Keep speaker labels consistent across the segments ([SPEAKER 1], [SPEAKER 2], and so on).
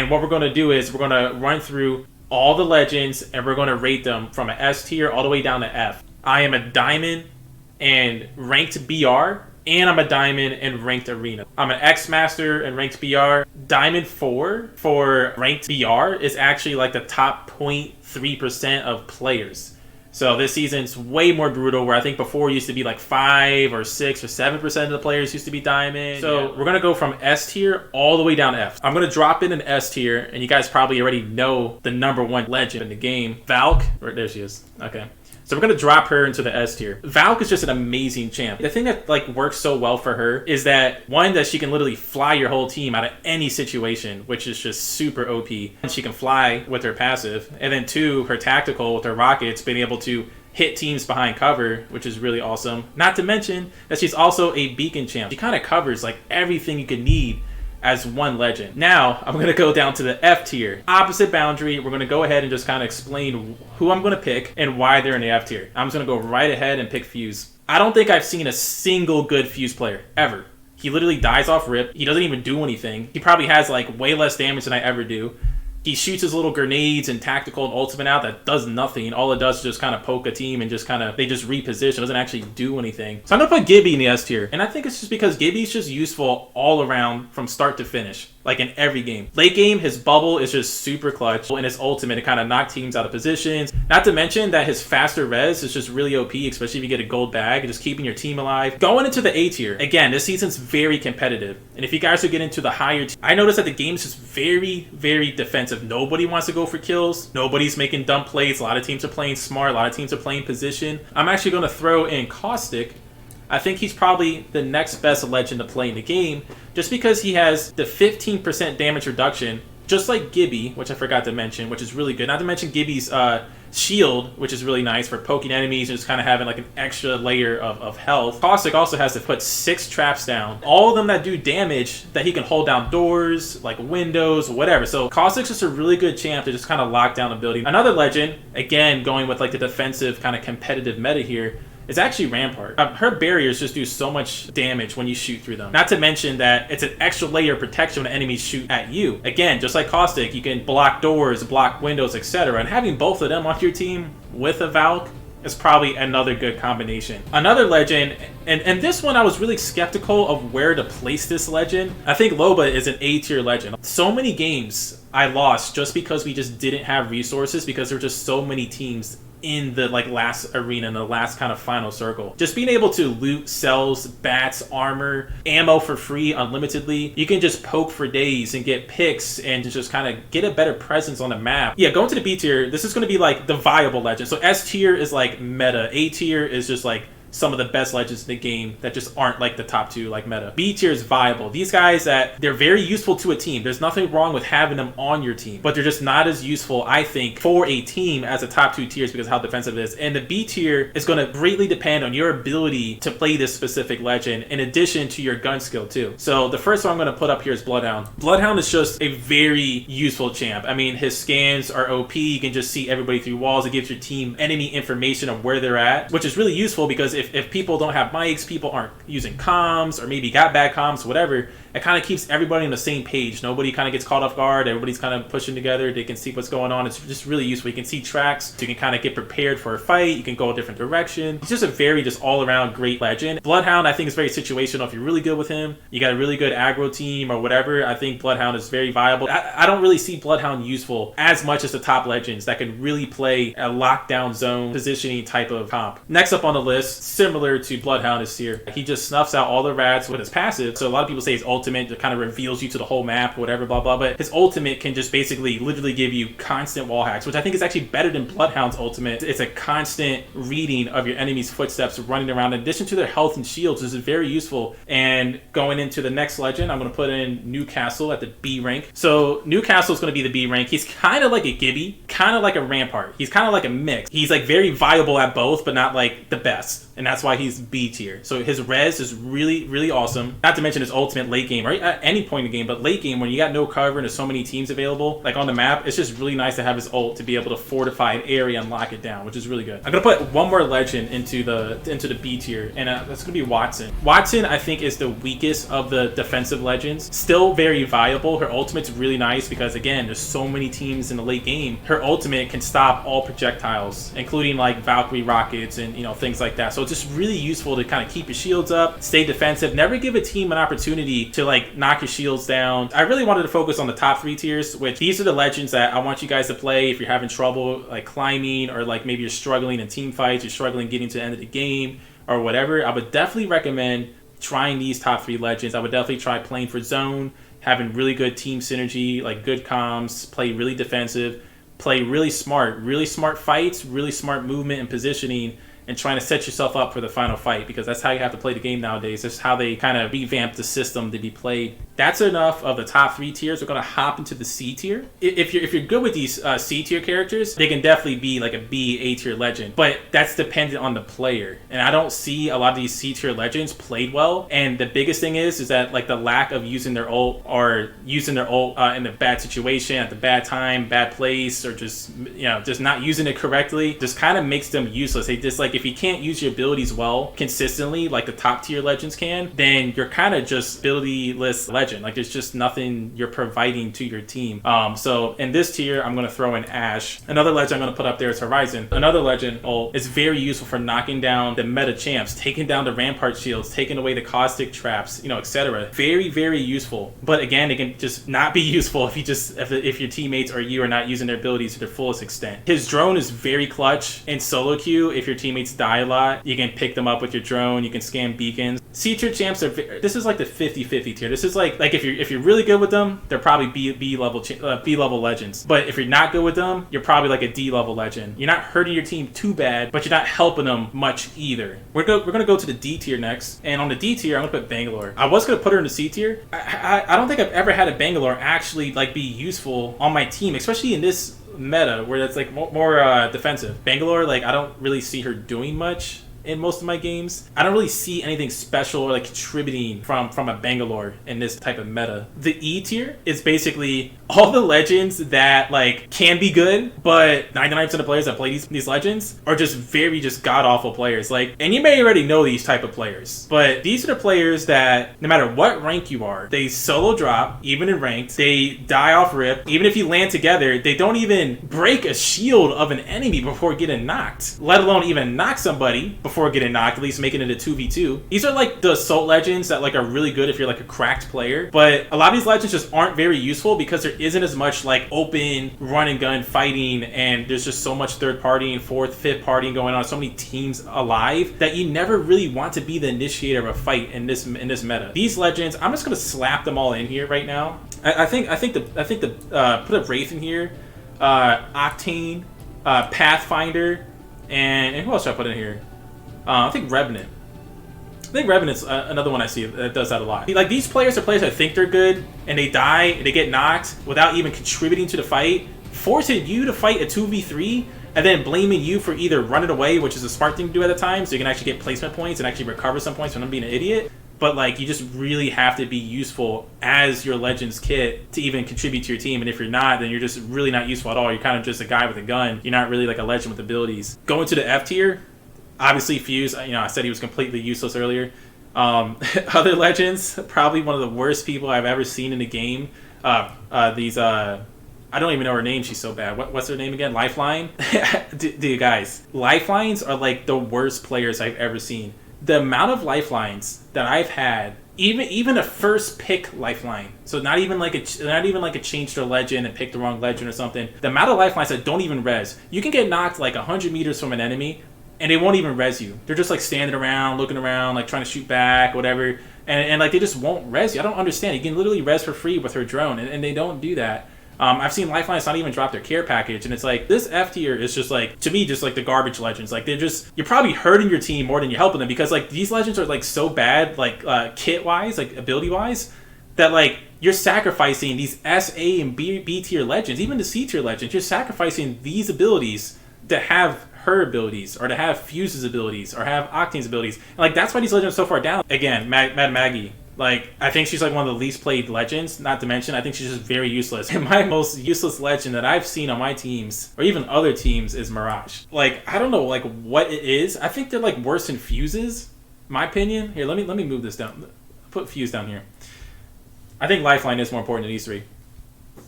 [SPEAKER 1] And what we're going to do is we're going to run through all the legends and we're going to rate them from an S tier all the way down to F. I am a diamond and ranked BR, and I'm a diamond and ranked arena. I'm an X master and ranked BR. Diamond 4 for ranked BR is actually like the top 0.3% of players. So this season's way more brutal, where I think before it used to be like 5 or 6 or 7% of the players used to be diamond. So we're going to go from S tier all the way down to F. I'm going to drop in an S tier, and you guys probably already know the #1 legend in the game, Valk. There she is. Okay. So we're going to drop her into the S tier. Valk is just an amazing champ. The thing that like works so well for her is that, one, that she can literally fly your whole team out of any situation, which is just super OP. And she can fly with her passive. And then 2, her tactical with her rockets, being able to hit teams behind cover, which is really awesome. Not to mention that she's also a beacon champ. She kind of covers like everything you could need as one legend. Now, I'm going to go down to the F tier. Opposite boundary, we're going to go ahead and just kind of explain who I'm going to pick and why they're in the F tier. I'm just going to go right ahead and pick Fuse. I don't think I've seen a single good Fuse player, ever. He literally dies off rip. He doesn't even do anything. He probably has like way less damage than I ever do. He shoots his little grenades and tactical and ultimate out that does nothing. All it does is just kind of poke a team and just kind of, they just reposition. It doesn't actually do anything. So I'm going to put Gibby in the S tier. And I think it's just because Gibby's just useful all around from start to finish. Like in every game. Late game, his bubble is just super clutch. And his ultimate, it kind of knocks teams out of positions. Not to mention that his faster res is just really OP, especially if you get a gold bag and just keeping your team alive. Going into the A tier, again, this season's very competitive. And if you guys are getting into the higher tier, I noticed that the game's just very, very defensive. Nobody wants to go for kills. Nobody's making dumb plays. A lot of teams are playing smart. A lot of teams are playing position. I'm actually going to throw in Caustic. I think he's probably the next best legend to play in the game, just because he has the 15% damage reduction, just like Gibby, which I forgot to mention, which is really good. Not to mention Gibby's shield, which is really nice for poking enemies and just kind of having like an extra layer of health. Caustic also has to put 6 traps down, all of them that do damage that he can hold down doors, like windows, whatever. So Caustic's just a really good champ to just kind of lock down a building. Another legend, again, going with like the defensive kind of competitive meta here, is actually Rampart. Her barriers just do so much damage when you shoot through them. Not to mention that it's an extra layer of protection when enemies shoot at you. Again, just like Caustic, you can block doors, block windows, etc. And having both of them on your team with a Valk is probably another good combination. Another legend, and this one I was really skeptical of where to place this legend. I think Loba is an A tier legend. So many games I lost just because we just didn't have resources, because there were just so many teams in the like last arena, in the last kind of final circle. Just being able to loot cells, bats, armor, ammo for free unlimitedly. You can just poke for days and get picks and just kind of get a better presence on the map. Yeah, going to the B tier, this is going to be like the viable legend. So S tier is like meta. A tier is just like some of the best legends in the game that just aren't like the top 2 like meta. B tier is viable. These guys that they're very useful to a team. There's nothing wrong with having them on your team, but they're just not as useful, I think, for a team as the top 2 tiers because of how defensive it is. And the B tier is going to greatly depend on your ability to play this specific legend in addition to your gun skill too. So the first one I'm going to put up here is Bloodhound. Bloodhound is just a very useful champ. I mean, his scans are OP. You can just see everybody through walls. It gives your team enemy information of where they're at, which is really useful because if people don't have mics, people aren't using comms, or maybe got bad comms, whatever, it kind of keeps everybody on the same page. Nobody kind of gets caught off guard. Everybody's kind of pushing together. They can see what's going on. It's just really useful. You can see tracks, so you can kind of get prepared for a fight. You can go a different direction. It's just a very just all-around great legend. Bloodhound, I think, is very situational. If you're really good with him, you got a really good aggro team or whatever, I think Bloodhound is very viable. I don't really see Bloodhound useful as much as the top legends that can really play a lockdown zone positioning type of comp. Next up on the list, similar to Bloodhound, is Seer. He just snuffs out all the rats with his passive. So a lot of people say his ultimate kind of reveals you to the whole map, whatever, blah, blah, but his ultimate can just basically literally give you constant wall hacks, which I think is actually better than Bloodhound's ultimate. It's a constant reading of your enemy's footsteps running around in addition to their health and shields. This is very useful. And going into the next legend, I'm going to put in Newcastle at the B rank. So Newcastle is going to be the B rank. He's kind of like a Gibby, kind of like a Rampart. He's kind of like a mix. He's like very viable at both, but not like the best. And that's why he's B tier. So his res is really, really awesome. Not to mention his ultimate late game game, or at any point in the game, but late game when you got no cover and there's so many teams available, like on the map, it's just really nice to have his ult to be able to fortify an area and lock it down, which is really good. I'm gonna put one more legend into the B tier, and that's gonna be Watson. Watson, I think, is the weakest of the defensive legends. Still very viable. Her ultimate's really nice because, again, there's so many teams in the late game. Her ultimate can stop all projectiles, including like Valkyrie rockets and things like that. So it's just really useful to kind of keep your shields up, stay defensive, never give a team an opportunity to like knock your shields down. I really wanted to focus on the top 3 tiers, which these are the legends that I want you guys to play if you're having trouble like climbing, or like maybe you're struggling in team fights, you're struggling getting to the end of the game or whatever. I would definitely recommend trying these top 3 legends. I would definitely try playing for zone, having really good team synergy, like good comms, play really defensive, play really smart fights, really smart movement and positioning, and trying to set yourself up for the final fight, because that's how you have to play the game nowadays. That's how they kind of revamped the system to be played. That's enough of the top 3 tiers. We're going to hop into the C tier. If you're good with these C tier characters, they can definitely be like a B, A tier legend, but that's dependent on the player. And I don't see a lot of these C tier legends played well. And the biggest thing is that like the lack of using their ult, or using their ult in a bad situation at the bad time, bad place, or just just not using it correctly, just kind of makes them useless. They just like, if you can't use your abilities well consistently like the top tier legends can, then you're kind of just ability-less legend. Like there's just nothing you're providing to your team. So in this tier, I'm going to throw in Ashe. Another legend I'm going to put up there is Horizon. Another legend is very useful for knocking down the meta champs, taking down the Rampart shields, taking away the Caustic traps, etc. Very, very useful. But again, it can just not be useful if your teammates or you are not using their abilities to their fullest extent. His drone is very clutch in solo queue. If your teammates die a lot, you can pick them up with your drone, you can scan beacons. C tier champs are this is like the 50-50 tier. This is like if you're really good with them, they're probably B level legends. But if you're not good with them, you're probably like a D level legend. You're not hurting your team too bad, but you're not helping them much either. We're gonna go to the D tier next, and on the D tier, I'm gonna put Bangalore. I was gonna put her in the C tier. I don't think I've ever had a Bangalore actually like be useful on my team, especially in this meta where it's like more defensive. Bangalore, like I don't really see her doing much in most of my games. I don't really see anything special or like contributing from a Bangalore in this type of meta. The E tier is basically all the legends that like can be good, but 99% of players that play these legends are just god-awful players. Like, and you may already know these type of players, but these are the players that no matter what rank you are, they solo drop, even in ranked, they die off rip. Even if you land together, they don't even break a shield of an enemy before getting knocked, let alone even knock somebody before getting knocked, at least making it a 2v2. These are like the assault legends that like are really good if you're like a cracked player, but a lot of these legends just aren't very useful because there isn't as much like open run and gun fighting, and there's just so much third party and fourth, fifth party going on, so many teams alive that you never really want to be the initiator of a fight in this meta. These legends, I'm just gonna slap them all in here right now. I think the put up Wraith in here, Octane, Pathfinder, and who else should I put in here? I think Revenant. I think Revenant's another one I see that does that a lot. Like, these players are players that think they're good, and they die, and they get knocked without even contributing to the fight, forcing you to fight a 2v3, and then blaming you for either running away, which is a smart thing to do at the time, so you can actually get placement points and actually recover some points from them being an idiot. But like, you just really have to be useful as your Legends kit to even contribute to your team. And if you're not, then you're just really not useful at all. You're kind of just a guy with a gun. You're not really like a legend with abilities. Going to the F tier, obviously Fuse. I said he was completely useless earlier. Other legends, probably one of the worst people I've ever seen in the game. I don't even know her name. She's so bad. What's her name again? Lifeline? Dude, guys, Lifelines are like the worst players I've ever seen. The amount of lifelines that I've had, even a first pick lifeline, so not even like a change their legend and pick the wrong legend or something. The amount of lifelines that don't even res. You can get knocked like 100 meters from an enemy, and they won't even res you. They're just like standing around, looking around, like trying to shoot back, whatever, and like they just won't res you. I don't understand. You can literally res for free with her drone, and they don't do that. I've seen Lifelines not even drop their care package, and it's like, this F tier is just like, to me, just like the garbage legends. Like, you're probably hurting your team more than you're helping them, because like these legends are like so bad, like kit wise, like ability wise, that like you're sacrificing these S, A, and B tier legends, even the C tier legends. You're sacrificing these abilities to have her abilities, or to have Fuse's abilities, or have Octane's abilities. And like, that's why these legends are so far down. Again, Mad Maggie. Like, I think she's like one of the least played legends. Not to mention, I think she's just very useless. And my most useless legend that I've seen on my teams, or even other teams, is Mirage. Like, I don't know, like, what it is. I think they're like worse than fuses. My opinion. Here, let me move this down. Put fuse down here. I think Lifeline is more important than these three.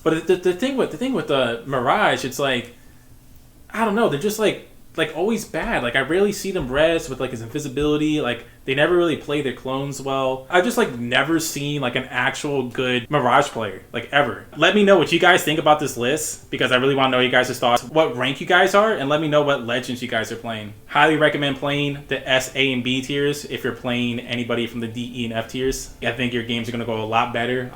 [SPEAKER 1] But the thing with the Mirage, it's like, I don't know. They're just like always bad. Like, I rarely see them res with like his invisibility. Like, they never really play their clones well. I've just like never seen like an actual good Mirage player, like, ever. Let me know what you guys think about this list, because I really want to know you guys' thoughts, what rank you guys are, and let me know what legends you guys are playing. Highly recommend playing the S, A, and B tiers if you're playing anybody from the D, E, and F tiers. I think your games are going to go a lot better.